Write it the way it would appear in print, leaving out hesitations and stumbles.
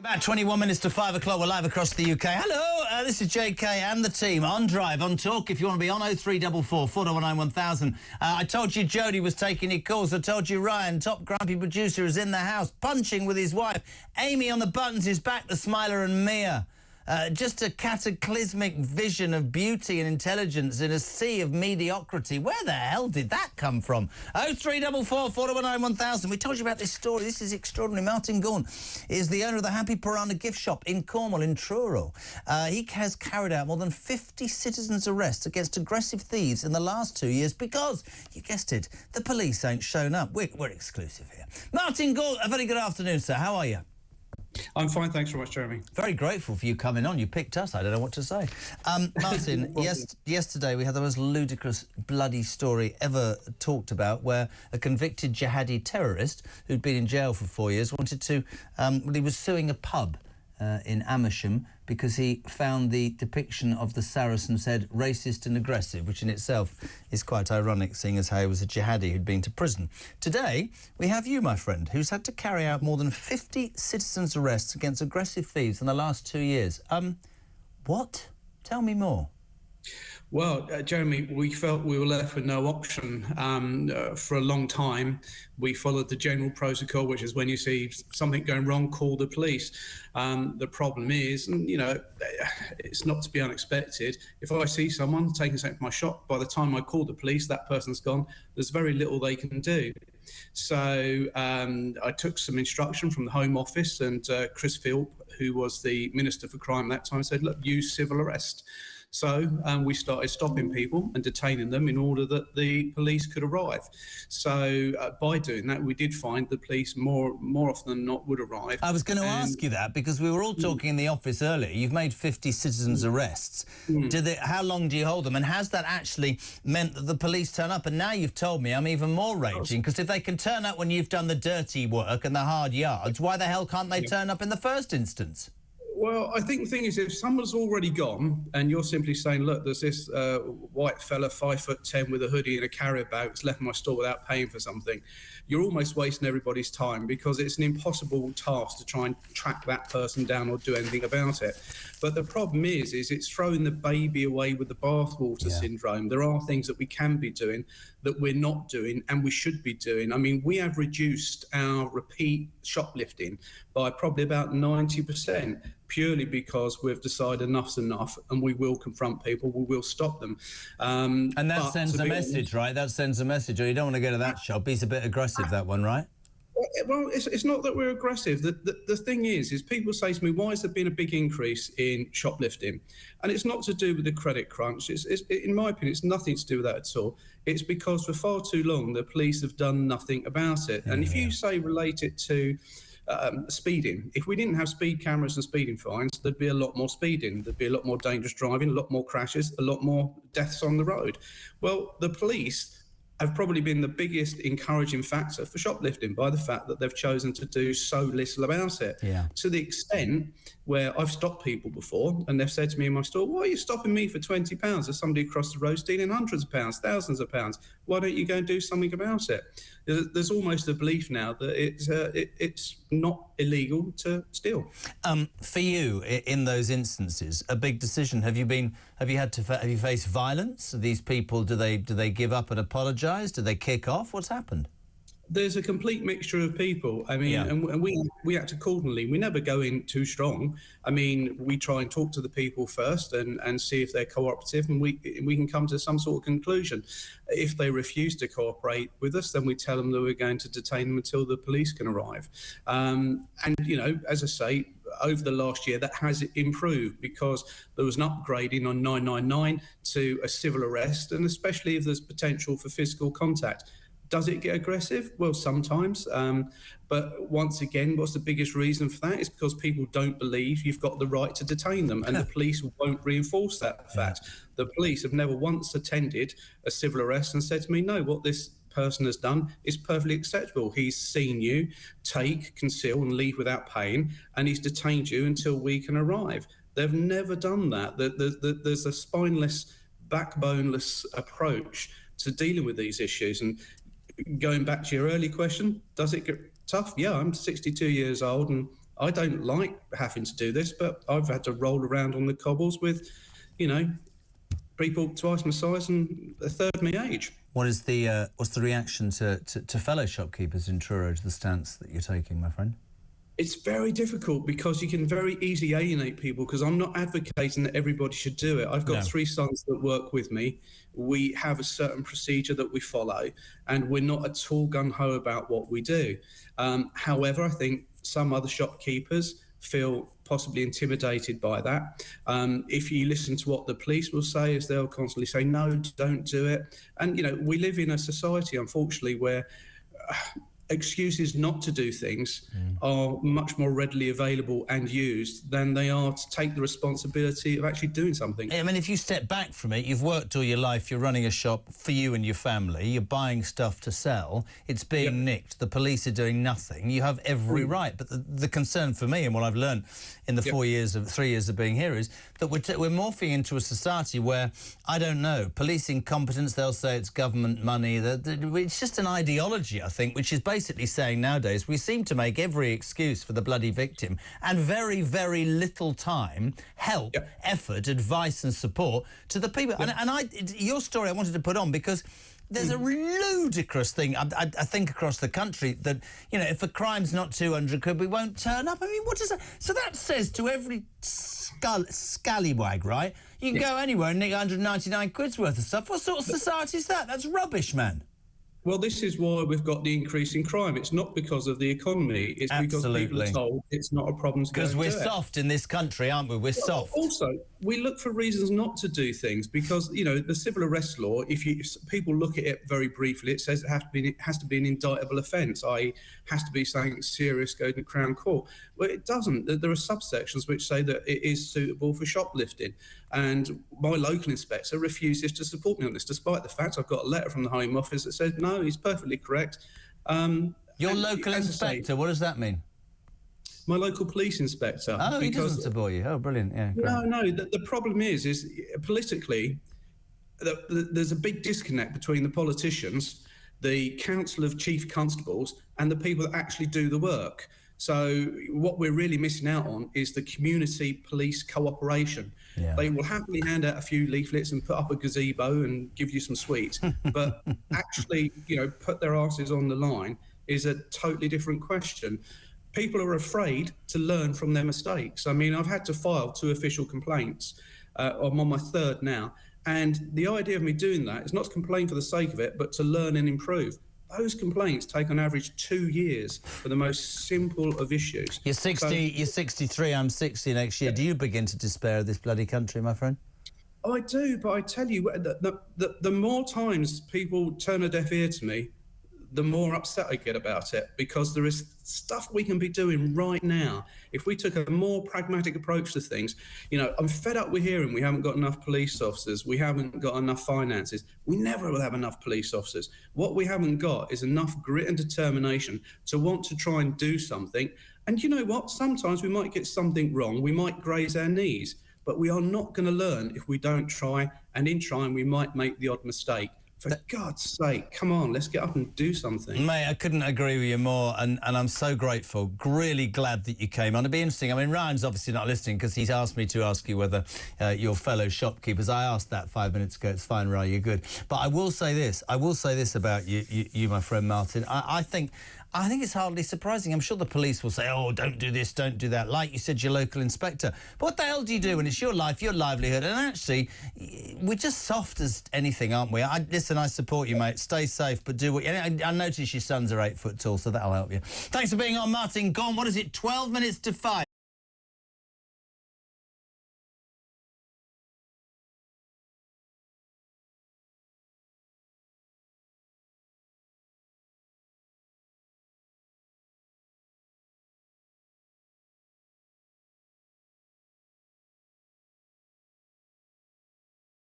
About 21 minutes to 5 o'clock, we're live across the UK. Hello, this is JK and the team on Drive, on Talk. If you want to be on 0344 419 1000. I told you Jody was taking your calls. I told you Ryan, top grumpy producer, is in the house, punching with his wife. Amy on the buttons is back, the smiler, and Mia. Just a cataclysmic vision of beauty and intelligence in a sea of mediocrity. Where the hell did that come from? 0344 419 1000. We told you about this story. This is extraordinary. Martin Gaunt is the owner of the Happy Piranha gift shop in Cornwall, in Truro. He has carried out more than 50 citizens' arrests against aggressive thieves in the last 2 years because, you guessed it, the police ain't shown up. We're exclusive here. Martin Gaunt, a very good afternoon, sir. How are you? I'm fine, thanks very much, Jeremy. Very grateful for you coming on. You picked us. I don't know what to say. Martin, yesterday we had the most ludicrous, bloody story ever talked about, where a convicted jihadi terrorist who'd been in jail for 4 years wanted to... he was suing a pub in Amersham because he found the depiction of the Saracen said racist and aggressive, which in itself is quite ironic, seeing as how he was a jihadi who'd been to prison. Today, we have you, my friend, who's had to carry out more than 50 citizens' arrests against aggressive thieves in the last 2 years. What? Tell me more. Well, Jeremy, we felt we were left with no option. For a long time, we followed the general protocol, which is when you see something going wrong, call the police. The problem is, and, you know, it's not to be unexpected. If I see someone taking something from my shop, by the time I call the police, that person's gone. There's very little they can do. So I took some instruction from the Home Office, and Chris Philp, who was the Minister for Crime at that time, said, look, use civil arrest. So we started stopping people and detaining them in order that the police could arrive. So by doing that, we did find the police more often than not would arrive. I was going to ask you that, because we were all talking in the office earlier. You've made 50 citizens' arrests. How long do you hold them? And has that actually meant that the police turn up? And now you've told me, I'm even more raging, because if they can turn up when you've done the dirty work and the hard yards, why the hell can't they turn up in the first instance? Well, I think the thing is, if someone's already gone and you're simply saying, look, there's this white fella, 5'10", with a hoodie and a carrier bag that's left my store without paying for something, you're almost wasting everybody's time, because it's an impossible task to try and track that person down or do anything about it. But the problem is it's throwing the baby away with the bathwater syndrome. There are things that we can be doing that we're not doing and we should be doing. I mean, we have reduced our repeat shoplifting by probably about 90%, purely because we've decided enough's enough and we will confront people, we will stop them. And that sends a message, right? That sends a message. Or you don't want to go to that shop. He's a bit aggressive, that one, right? Well, it's not that we're aggressive. The thing is people say to me, why has there been a big increase in shoplifting? And it's not to do with the credit crunch. In my opinion, it's nothing to do with that at all. It's because for far too long, the police have done nothing about it. And if you say relate it to speeding, if we didn't have speed cameras and speeding fines, there'd be a lot more speeding, there'd be a lot more dangerous driving, a lot more crashes, a lot more deaths on the road. Well, the police have probably been the biggest encouraging factor for shoplifting by the fact that they've chosen to do so little about it. To the extent where I've stopped people before and they've said to me in my store, why are you stopping me for £20? There's somebody across the road stealing hundreds of pounds, thousands of pounds. Why don't you go and do something about it? There's almost a belief now that it's not illegal to steal. For you, in those instances, a big decision. Have you faced violence? These people, do they give up and apologise? Do they kick off? What's happened? There's a complete mixture of people. I mean, and we act accordingly. We never go in too strong. I mean, we try and talk to the people first and see if they're cooperative, and we can come to some sort of conclusion. If they refuse to cooperate with us, then we tell them that we're going to detain them until the police can arrive. And, you know, as I say, over the last year, that has improved because there was an upgrading on 999 to a civil arrest, and especially if there's potential for physical contact. Does it get aggressive? Well, sometimes. But once again, what's the biggest reason for that? Is because people don't believe you've got the right to detain them, and the police won't reinforce that fact. The police have never once attended a civil arrest and said to me, no, what this person has done is perfectly acceptable. He's seen you take, conceal and leave without paying, and he's detained you until we can arrive. They've never done that. There's a spineless, backboneless approach to dealing with these issues. And going back to your early question, does it get tough? Yeah, I'm 62 years old and I don't like having to do this, but I've had to roll around on the cobbles with, you know, people twice my size and a third my age. What's the reaction to fellow shopkeepers in Truro to the stance that you're taking, my friend? It's very difficult because you can very easily alienate people, because I'm not advocating that everybody should do it. I've got 3 sons that work with me. We have a certain procedure that we follow, and we're not at all gung-ho about what we do. However, I think some other shopkeepers feel possibly intimidated by that. If you listen to what the police will say, is they'll constantly say, no, don't do it. And, you know, we live in a society, unfortunately, where excuses not to do things are much more readily available and used than they are to take the responsibility of actually doing something. I mean, if you step back from it, you've worked all your life, you're running a shop for you and your family, you're buying stuff to sell, it's being nicked, the police are doing nothing, you have every right. But the concern for me, and what I've learned in the 3 years of being here, is that we're morphing into a society where, I don't know, police incompetence, they'll say it's government money, it's just an ideology, I think, which is basically saying nowadays we seem to make every excuse for the bloody victim and very, very little time, help, effort, advice and support to the people. And your story I wanted to put on because there's a ludicrous thing, I think, across the country that, you know, if a crime's not 200 quid, we won't turn up. I mean, what does that... So that says to every scallywag, right? You can go anywhere and nick 199 quid's worth of stuff. What sort of society is that? That's rubbish, man. Well, this is why we've got the increase in crime. It's not because of the economy. It's because people are told it's not a problem to go and do it. Because we're soft in this country, aren't we? We're soft. Also, we look for reasons not to do things because, you know, the civil arrest law, if people look at it very briefly, it says it has to be an indictable offence, i.e. has to be something serious going to Crown Court. Well, it doesn't. There are subsections which say that it is suitable for shoplifting. And my local inspector refuses to support me on this, despite the fact I've got a letter from the Home Office that says, no, he's perfectly correct. Your local inspector, what does that mean? My local police inspector. Oh, he doesn't support you. Oh, brilliant. Yeah. No. The problem is politically, there's a big disconnect between the politicians, the Council of Chief Constables, and the people that actually do the work. So what we're really missing out on is the community police cooperation. Yeah. They will happily hand out a few leaflets and put up a gazebo and give you some sweets, but actually, you know, put their asses on the line is a totally different question. People are afraid to learn from their mistakes. I mean, I've had to file 2 official complaints. I'm on my 3rd now. And the idea of me doing that is not to complain for the sake of it, but to learn and improve. Those complaints take on average 2 years for the most simple of issues. You're 60, you're 63, I'm 60 next year. Do you begin to despair of this bloody country, my friend? I do, but I tell you, the more times people turn a deaf ear to me, the more upset I get about it, because there is stuff we can be doing right now. If we took a more pragmatic approach to things, you know, I'm fed up with hearing we haven't got enough police officers, we haven't got enough finances. We never will have enough police officers. What we haven't got is enough grit and determination to want to try and do something. And you know what? Sometimes we might get something wrong, we might graze our knees, but we are not going to learn if we don't try, and in trying we might make the odd mistake. For God's sake, come on, let's get up and do something. Mate, I couldn't agree with you more, and I'm so grateful. Really glad that you came on. It'd be interesting. I mean, Ryan's obviously not listening because he's asked me to ask you whether your fellow shopkeepers... I asked that 5 minutes ago. It's fine, Ryan, you're good. But I will say this. I will say this about you, my friend Martin. I think it's hardly surprising. I'm sure the police will say, oh, don't do this, don't do that. Like you said, your local inspector. But what the hell do you do when it's your life, your livelihood? And actually, we're just soft as anything, aren't we? Listen, I support you, mate. Stay safe, but do what... I notice your sons are 8 foot tall, so that'll help you. Thanks for being on, Martin Gaunt. What is it, 12 minutes to 5?